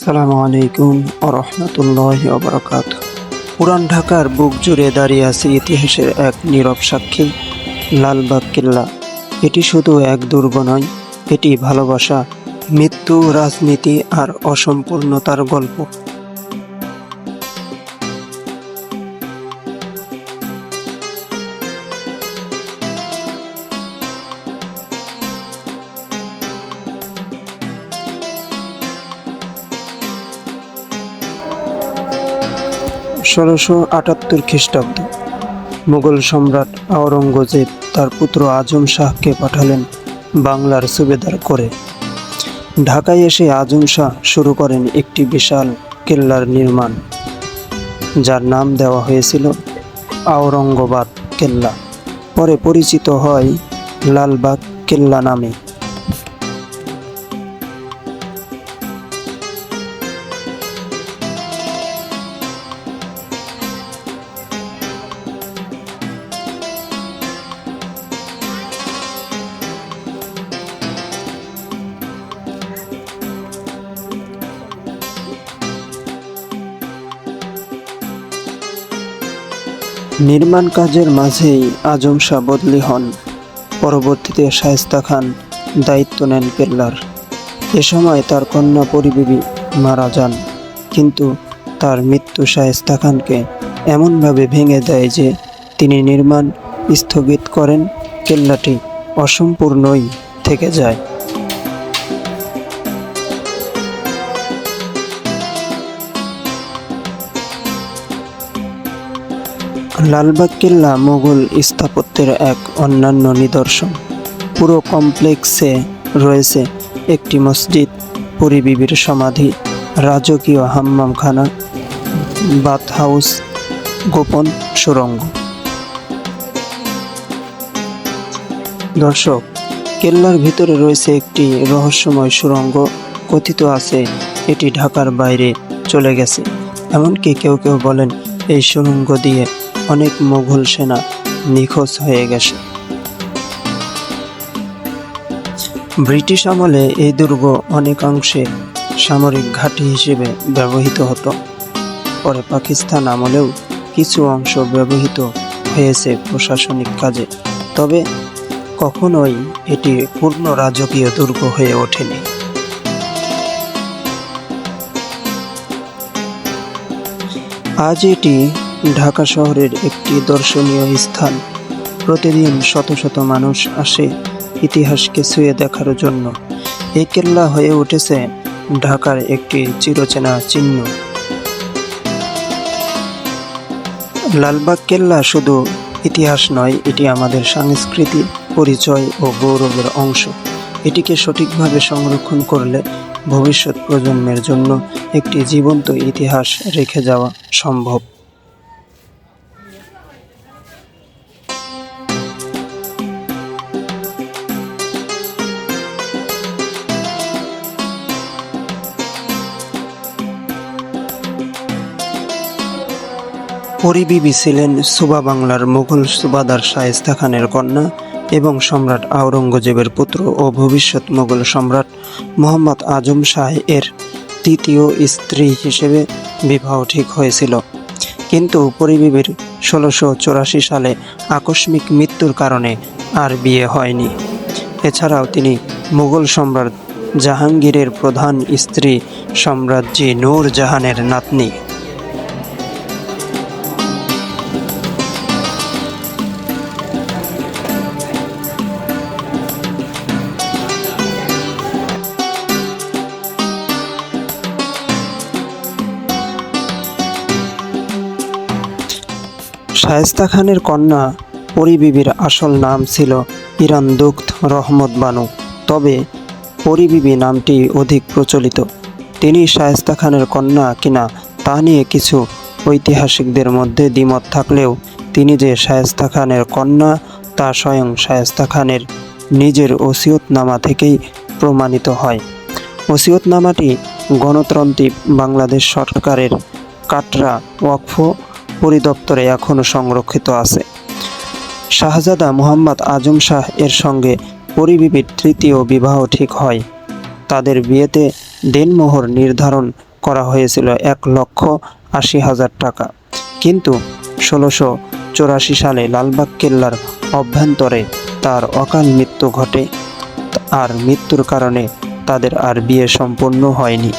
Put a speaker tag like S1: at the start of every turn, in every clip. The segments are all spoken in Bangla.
S1: আসসালামু আলাইকুম রহমতুল্লাহি ওয়া পুরান ঢাকার বুক জুড়ে দাঁড়িয়ে আছে ইতিহাসের এক নীরব সাক্ষী, লালবাগ কেল্লা। এটি শুধু এক দুর্গ নয়, এটি ভালোবাসা, মৃত্যু, রাজনীতি আর অসম্পূর্ণতার গল্প। ষোলোশো ৭৮ খ্রিস্টাব্দ মুঘল সম্রাট আওরঙ্গজেব তার পুত্র আজম শাহকে পাঠালেন বাংলার সুবেদার করে। ঢাকায় এসে আজম শাহ শুরু করেন একটি বিশাল কেল্লার নির্মাণ, যার নাম দেওয়া হয়েছিল আওরঙ্গাবাদ কেল্লা। পরে পরিচিত হয় লালবাগ কেল্লা নামে। নির্মাণ কাজের মাঝেই আজম শাহ বদলি হন। পরবর্তীতে শায়েস্তা খান দায়িত্ব নেন কেল্লার। এ সময় তার কন্যা পরিবিবি মারা যান, কিন্তু তার মৃত্যু শায়েস্তা খানকে এমনভাবে ভেঙে দেয় যে তিনি নির্মাণ স্থগিত করেন। কেল্লাটি অসম্পূর্ণই থেকে যায়। লালবাগ কেল্লা মোগল স্থাপত্যের এক অনন্য নিদর্শন। পুরো কমপ্লেক্সে রয়েছে একটি মসজিদ, পরিবিবির সমাধি, রাজকীয় হাম্মামখানা, বাথ হাউস, গোপন সুড়ঙ্গ। দর্শক, কেল্লার ভিতরে রয়েছে একটি রহস্যময় সুড়ঙ্গ। কথিত আছে এটি ঢাকার বাইরে চলে গেছে। এমনকি কেউ কেউ বলেন এই সুড়ঙ্গ দিয়ে অনেক মুঘল সেনা নিখোঁজ হয়ে গেছে। ব্রিটিশ আমলে এই দুর্গ অনেকাংশে সামরিক ঘাঁটি হিসেবে ব্যবহৃত হতো। পরে পাকিস্তান আমলেও কিছু অংশ ব্যবহৃত হয়েছে প্রশাসনিক কাজে, তবে কখনোই এটি পূর্ণ রাজকীয় দুর্গ হয়ে ওঠেনি। আজ এটি ঢাকা শহরের একটি দর্শনীয় স্থান। প্রতিদিন শত শত মানুষ আসে ইতিহাসকে ছুঁয়ে দেখার জন্য। এই কেল্লা হয়ে উঠেছে ঢাকার একটি চিরচেনা চিহ্ন। লালবাগ কেল্লা শুধু ইতিহাস নয়, এটি আমাদের সংস্কৃতি, পরিচয় ও গৌরবের অংশ। এটিকে সঠিকভাবে সংরক্ষণ করলে ভবিষ্যৎ প্রজন্মের জন্য একটি জীবন্ত ইতিহাস রেখে যাওয়া সম্ভব। পরিবিবি ছিলেন সুবা বাংলার মুঘল সুবাদার শায়েস্তা খানের কন্যা এবং সম্রাট আওরঙ্গজেবের পুত্র ও ভবিষ্যৎ মুঘল সম্রাট মোহাম্মদ আজম শাহ এর তৃতীয় স্ত্রী হিসেবে বিবাহ ঠিক হয়েছিল। কিন্তু পরিবিবির ১৬৮৪ সালে আকস্মিক মৃত্যুর কারণে আর বিয়ে হয়নি। এছাড়াও তিনি মুঘল সম্রাট জাহাঙ্গীরের প্রধান স্ত্রী সম্রাজ্ঞী নূর জাহানের নাতনি। শায়েস্তা খানের কন্যা পরিবিবির আসল নাম ছিল ইরান দুখত রহমত বানু, তবে পরিবিবি নামটি অধিক প্রচলিত। তিনি শায়েস্তা খানের কন্যা কিনা তা নিয়ে কিছু ঐতিহাসিকদের মধ্যে দ্বিমত থাকলেও তিনি যে শায়েস্তা খানের কন্যা তা স্বয়ং শায়েস্তা খানের নিজের ওসিয়তনামা থেকেই প্রমাণিত হয়। ওসিয়তনামাটি গণতান্ত্রিক বাংলাদেশ সরকারের কাটরা ওয়াকফ পরিদপ্তরে এখনও সংরক্ষিত আছে। শাহজাদা মুহাম্মদ আজম শাহ এর সঙ্গে পরিবিবির তৃতীয় বিবাহ ঠিক হয়। তাদের বিয়েতে দেনমোহর নির্ধারণ করা হয়েছিল 1,80,000 টাকা। কিন্তু 1684 সালে লালবাগ কেল্লার অভ্যন্তরে তার অকাল মৃত্যু ঘটে, আর মৃত্যুর কারণে তাদের আর বিয়ে সম্পন্ন হয়নি।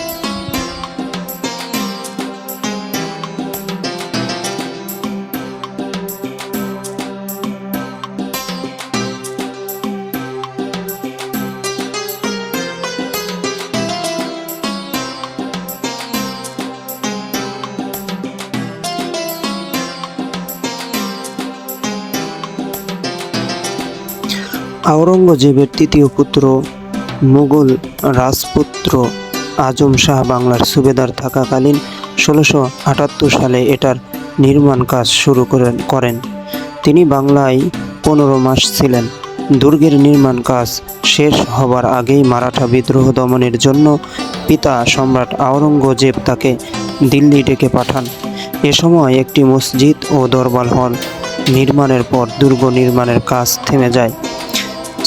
S1: আওরঙ্গজেবের তৃতীয় পুত্র মুঘল রাজপুত্র আজম শাহ বাংলার সুবেদার থাকাকালীন 1678 সালে এটার নির্মাণ কাজ শুরু করেন। তিনি বাংলায় 15 মাস ছিলেন। দুর্গের নির্মাণ কাজ শেষ হবার আগেই মারাঠা বিদ্রোহ দমনের জন্য পিতা সম্রাট আওরঙ্গজেব তাকে দিল্লি ডেকে পাঠান। এ সময় একটি মসজিদ ও দরবার হল নির্মাণের পর দুর্গ নির্মাণের কাজ থেমে যায়।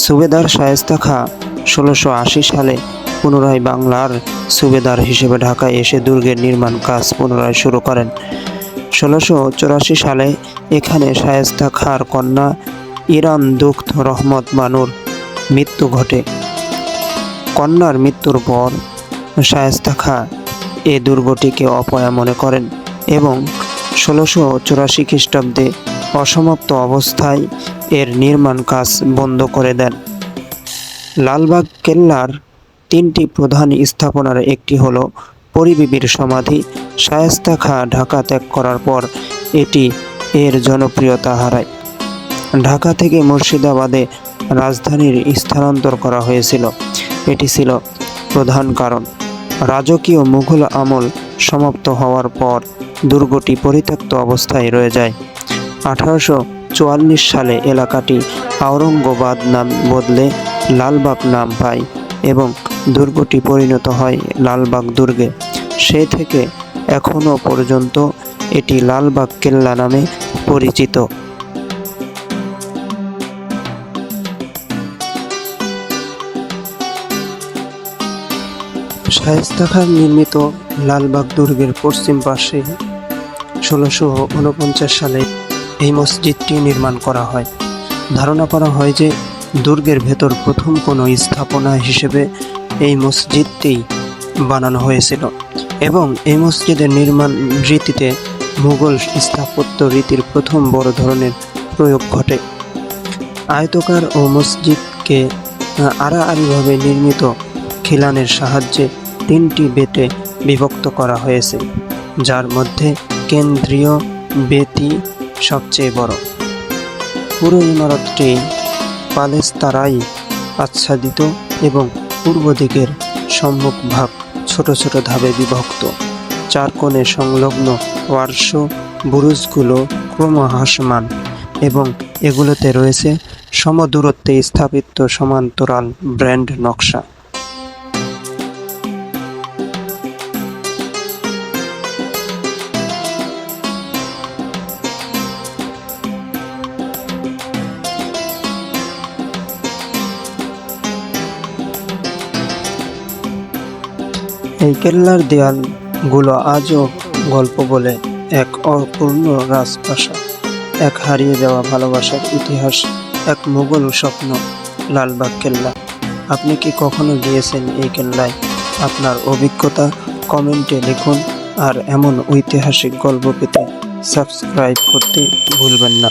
S1: সুবেদার শায়েস্তা খাঁ 1680 সালে পুনরায় বাংলার সুবেদার হিসেবে ঢাকায় এসে দুর্গের নির্মাণ কাজ পুনরায় শুরু করেন। 1684 সালে এখানে শায়েস্তা খাঁর কন্যা ইরান দুখত রহমত বানুর মৃত্যু ঘটে। কন্যার মৃত্যুর পর শায়েস্তা খাঁ এ দুর্গটিকে অপয়া মনে করেন এবং 1684 খ্রিস্টাব্দে অসমাপ্ত অবস্থায় এর নির্মাণ কাজ বন্ধ করে দেন। লালবাগ কেল্লার 3টি প্রধান স্থাপনার একটি হল পরীবিবির সমাধি। শায়েস্তা খাঁ ঢাকা ত্যাগ করার পর এটি এর জনপ্রিয়তা হারায়। ঢাকা থেকে মুর্শিদাবাদে রাজধানীর স্থানান্তর করা হয়েছিল। এটি ছিল প্রধান কারণ। রাজকীয় মুঘল আমল সমাপ্ত হওয়ার পর দুর্গটি পরিত্যক্ত অবস্থায় রয়ে যায়। 1844 সালে এলাকাটি আওরঙ্গাবাদ নাম বদলে লালবাগ নাম পায় এবং দুর্গটি পরিণত হয় লালবাগ দুর্গে। সেই থেকে এখনও পর্যন্ত এটি লালবাগ কেল্লা নামে পরিচিত। শায়েস্তা খাঁ নির্মিত লালবাগ দুর্গের পশ্চিম পাশে 1649 সালে এই মসজিদটি নির্মাণ করা হয়। ধারণা করা হয় যে দুর্গের ভেতর প্রথম কোনো স্থাপনা হিসেবে এই মসজিদটি বানানো হয়েছিল এবং এই মসজিদের নির্মাণ রীতিতে মুঘল স্থাপত্য রীতির প্রথম বড় ধরনের প্রয়োগ ঘটে। আয়তকার ও মসজিদকে আড়াআড়িভাবে নির্মিত খিলানের সাহায্যে 3টি বেতে বিভক্ত করা হয়েছে, যার মধ্যে কেন্দ্রীয় বেতি সবচেয়ে বড়। পুরো ইমারতটি পালেস্তারায় আচ্ছাদিত এবং পূর্ব দিকের সম্মুখ ভাগ ছোট ছোট ধাপে বিভক্ত। 4 কোণে সংলগ্ন পার্শ্ব বুরুজগুলো ক্রমহ্রাসমান এবং এগুলোতে রয়েছে সমদূরত্বে স্থাপিত সমান্তরাল ব্যান্ড নকশা। এই কেল্লার দেয়ালগুলো আজও গল্প বলে, এক অপূর্ণ রাজপ্রাসাদ, এক হারিয়ে যাওয়া ভালোবাসার ইতিহাস, এক মুঘল স্বপ্ন। লালবাগ কেল্লা। আপনি কি কখনো গিয়েছেন এই কেল্লায়? আপনার অভিজ্ঞতা কমেন্টে লিখুন, আর এমন ঐতিহাসিক গল্প পেতে সাবস্ক্রাইব করতে ভুলবেন না।